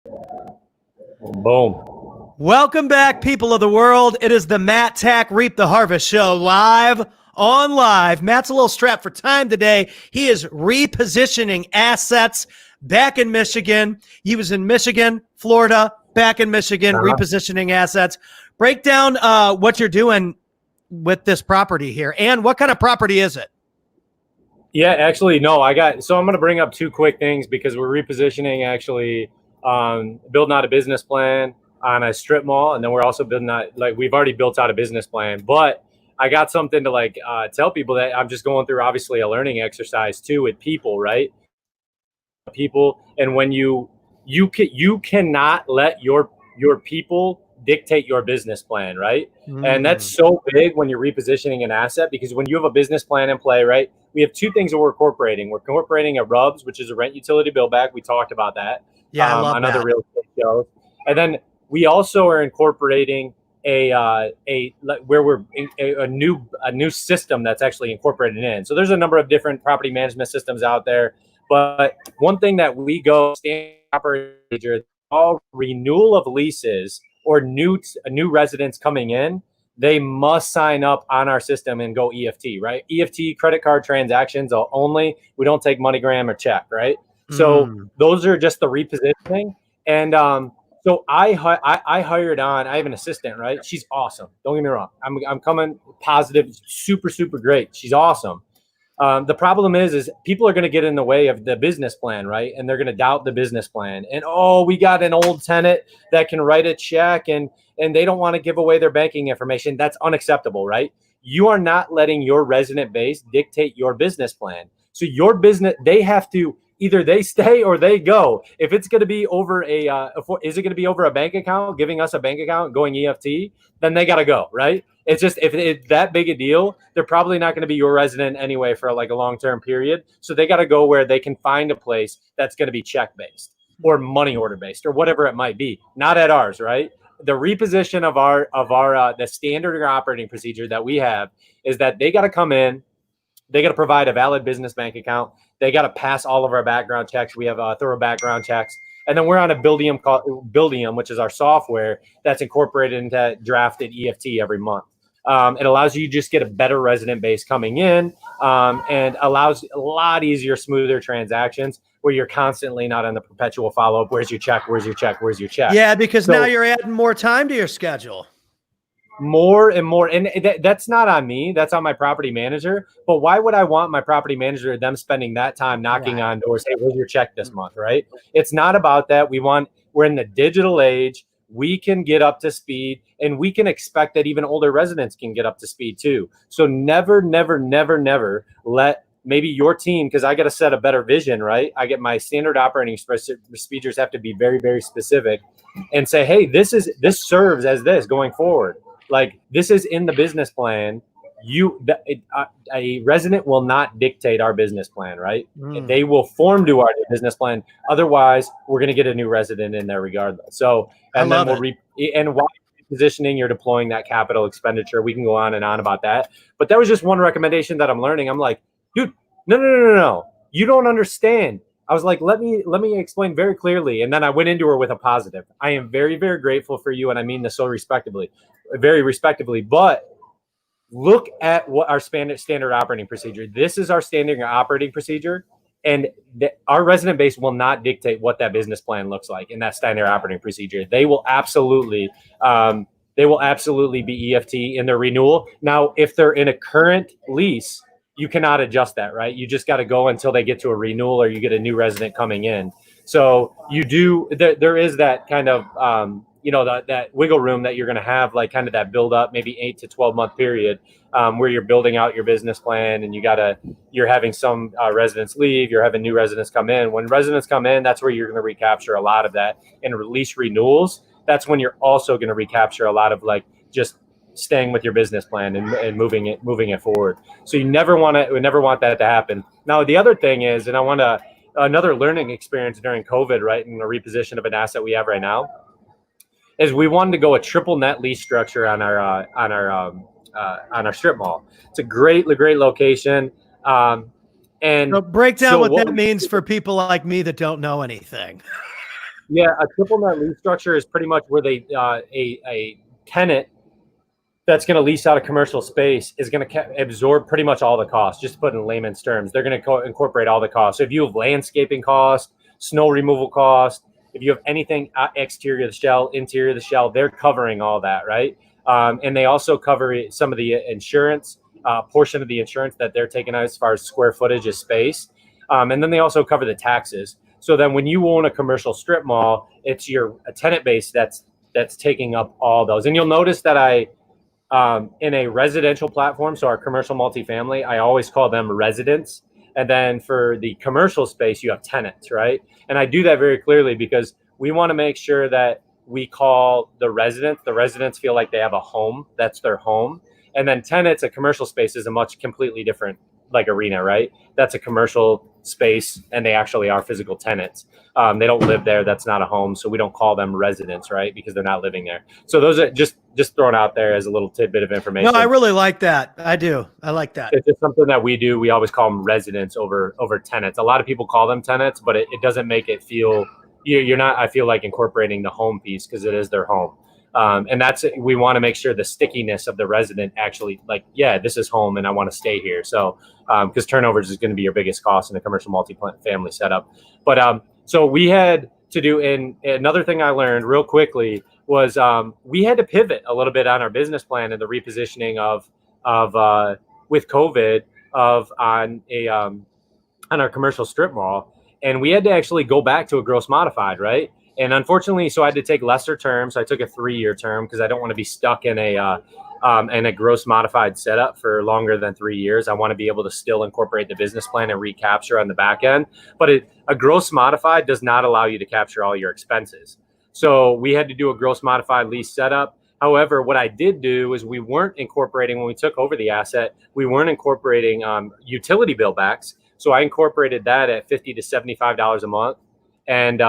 Boom. Welcome back, people of the world. It is the Matt Tack Reap the Harvest show live on live. Matt's a little strapped for time today. He is repositioning assets back in Michigan. He was in Michigan, Florida, back in Michigan, repositioning assets. Break down what you're doing with this property here, and what kind of property is it? Yeah, actually, no, I'm going to bring up two quick things because we're repositioning, actually, building out a business plan on a strip mall. And then we're also building out, we've already built out a business plan, but I got something to tell people that I'm just going through, obviously, a learning exercise too with people, right? People. And when you cannot let your people dictate your business plan, right? And that's so big when you're repositioning an asset, because when you have a business plan in play, right? We have two things that we're incorporating. We're incorporating a RUBS, which is a rent utility bill back. We talked about that. Yeah, I love on that. other real estate shows. And then we also are incorporating a new system that's actually incorporated in. So there's a number of different property management systems out there. But one thing that we go standard operator, all renewal of leases or new residents coming in, they must sign up on our system and go EFT, right? EFT, credit card transactions only. We don't take MoneyGram or check, right? So those are just the repositioning. And so I hired on. I have an assistant, right? She's awesome. Don't get me wrong. I'm coming positive, super, super great. She's awesome. The problem is people are going to get in the way of the business plan, right? And they're going to doubt the business plan. And, oh, we got an old tenant that can write a check and they don't want to give away their banking information. That's unacceptable, right? You are not letting your resident base dictate your business plan. So your business, they have to, either they stay or they go. If it's going to be over is it going to be over a bank account, giving us a bank account, going EFT, then they got to go, right? It's just, if it's that big a deal, they're probably not going to be your resident anyway for like a long-term period. So they got to go where they can find a place that's going to be check-based or money order-based or whatever it might be. Not at ours, right? The reposition of our the standard operating procedure that we have is that they got to come in, they got to provide a valid business bank account. They got to pass all of our background checks. We have thorough background checks. And then we're on a Buildium, which is our software that's incorporated into drafted EFT every month. It allows you to just get a better resident base coming in, and allows a lot easier, smoother transactions where you're constantly not on the perpetual follow-up. Where's your check? Where's your check? Where's your check? Yeah, because now you're adding more time to your schedule. More and more. And that's not on me. That's on my property manager. But why would I want my property manager, them spending that time knocking on doors? Hey, where's your check this month, right? It's not about that. We're in the digital age. We can get up to speed, and we can expect that even older residents can get up to speed too. So never, never, never, never let maybe your team, because I got to set a better vision, right? I get my standard operating procedures have to be very, very specific and say, hey, this serves as this going forward. Like, this is in the business plan. A resident will not dictate our business plan, right? They will form to our business plan. Otherwise, we're going to get a new resident in there regardless. So, and then and while positioning, you're deploying that capital expenditure. We can go on and on about that. But that was just one recommendation that I'm learning. I'm like, dude, no. You don't understand. I was like, let me explain very clearly. And then I went into her with a positive. I am very, very grateful for you. And I mean this so very respectively, but look at what our standard operating procedure. This is our standard operating procedure. And our resident base will not dictate what that business plan looks like in that standard operating procedure. They will absolutely be EFT in their renewal. Now, if they're in a current lease, you cannot adjust that, right? You just got to go until they get to a renewal or you get a new resident coming in. So there is that kind of, that wiggle room that you're going to have, like kind of that build up, maybe 8 to 12 month period, where you're building out your business plan and you're having some residents leave, you're having new residents come in. When residents come in, that's where you're going to recapture a lot of that. And release renewals, that's when you're also going to recapture a lot of like just staying with your business plan and moving it forward. So we never want that to happen. Now, the other thing is, and another learning experience during COVID, right, in the reposition of an asset we have right now, is we wanted to go a triple net lease structure on our strip mall. It's a great location. And so break down what that means for people like me that don't know anything. Yeah, a triple net lease structure is pretty much where they a tenant that's going to lease out a commercial space is going to absorb pretty much all the costs. Just to put in layman's terms, they're going to incorporate all the costs. So if you have landscaping costs, snow removal costs, if you have anything exterior of the shell, interior of the shell, they're covering all that, right? And they also cover some of the insurance, portion of the insurance that they're taking out as far as square footage of space. And then they also cover the taxes. So then when you own a commercial strip mall, it's a tenant base that's taking up all those. And you'll notice that in a residential platform, so our commercial multifamily, I always call them residents. And then for the commercial space, you have tenants, right? And I do that very clearly because we want to make sure that we call the residents feel like they have a home, that's their home. And then tenants, a commercial space is a much completely different like arena, right? That's a commercial space and they actually are physical tenants. They don't live there. That's not a home. So we don't call them residents, right? Because they're not living there. So those are just thrown out there as a little tidbit of information. No, I really like that. I do. I like that. It's just something that we do. We always call them residents over tenants. A lot of people call them tenants, but it doesn't make it feel, you're not, I feel like incorporating the home piece because it is their home. And we want to make sure the stickiness of the resident actually like, yeah, this is home and I want to stay here. So, because turnovers is going to be your biggest cost in a commercial multi-family setup. But, so we had to do, and another thing I learned real quickly was, we had to pivot a little bit on our business plan and the repositioning of with COVID on our commercial strip mall. And we had to actually go back to a gross modified, right? And unfortunately, so I had to take lesser terms. So I took a 3-year term because I don't want to be stuck in a gross modified setup for longer than 3 years. I want to be able to still incorporate the business plan and recapture on the back end. But a gross modified does not allow you to capture all your expenses. So we had to do a gross modified lease setup. However, what I did do is we weren't incorporating, when we took over the asset, we weren't incorporating utility bill backs. So I incorporated that at $50 to $75 a month. And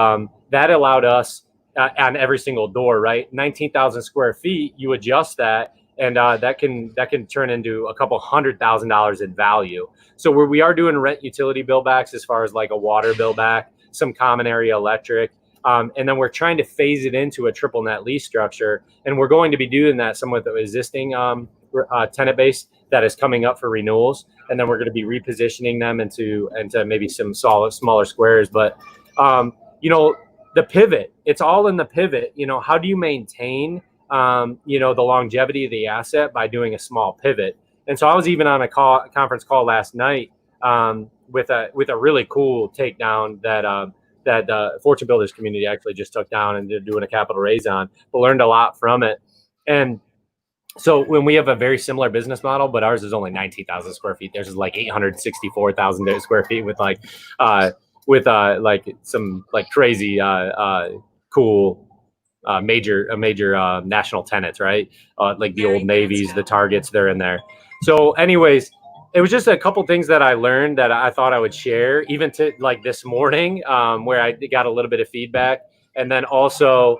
that allowed us on every single door, right? 19,000 square feet, you adjust that, and that can turn into a couple $100,000 in value. So we are doing rent utility bill backs as far as like a water bill back, some common area electric. And then we're trying to phase it into a triple net lease structure. And we're going to be doing that some with the existing tenant base that is coming up for renewals. And then we're going to be repositioning them into maybe some smaller squares. But, the pivot, it's all in the pivot. How do you maintain, the longevity of the asset by doing a small pivot? And so I was even on a conference call last night with a really cool takedown that the Fortune Builders community actually just took down and they're doing a capital raise on, but learned a lot from it. And so when we have a very similar business model, but ours is only 19,000 square feet, theirs is like 864,000 square feet with some like crazy cool major national tenants, right? Like the Old Navies, the Targets, they're in there. So anyways, it was just a couple things that I learned that I thought I would share, even to like this morning, where I got a little bit of feedback. And then also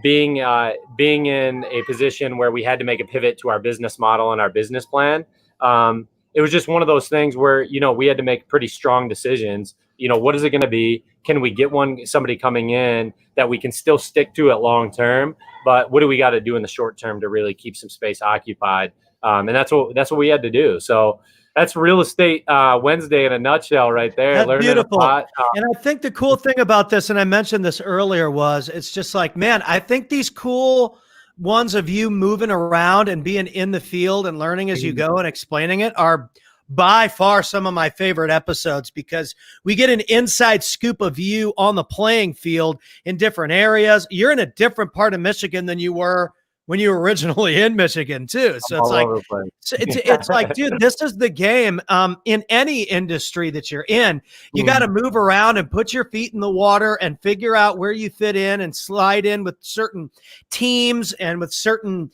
being in a position where we had to make a pivot to our business model and our business plan. It was just one of those things where, we had to make pretty strong decisions. What is it going to be? Can we get somebody coming in that we can still stick to it long term? But what do we got to do in the short term to really keep some space occupied? And that's what we had to do. So that's Real Estate Wednesday in a nutshell right there. That's beautiful. And I think the cool thing about this, and I mentioned this earlier, was it's just like, man, I think these cool ones of you moving around and being in the field and learning as you go and explaining it are by far some of my favorite episodes, because we get an inside scoop of you on the playing field in different areas. You're in a different part of Michigan than you were when you were originally in Michigan too. So it's like, dude, this is the game. In any industry that you're in, you got to move around and put your feet in the water and figure out where you fit in and slide in with certain teams and with certain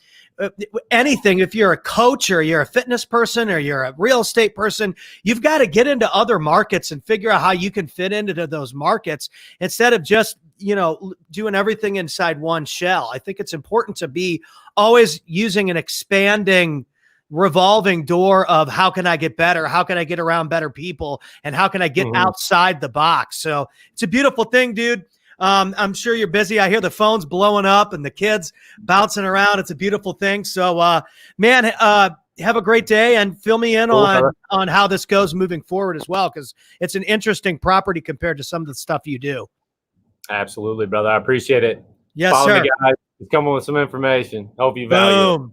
anything. If you're a coach or you're a fitness person or you're a real estate person, you've got to get into other markets and figure out how you can fit into those markets instead of just, doing everything inside one shell. I think it's important to be always using an expanding revolving door of how can I get better? How can I get around better people? And how can I get outside the box? So it's a beautiful thing, dude. I'm sure you're busy. I hear the phones blowing up and the kids bouncing around. It's a beautiful thing. So, man, have a great day and fill me in on how this goes moving forward as well, because it's an interesting property compared to some of the stuff you do. Absolutely, brother. I appreciate it. Yes, Follow sir. me, guys. He's coming with some information. Hope you value it.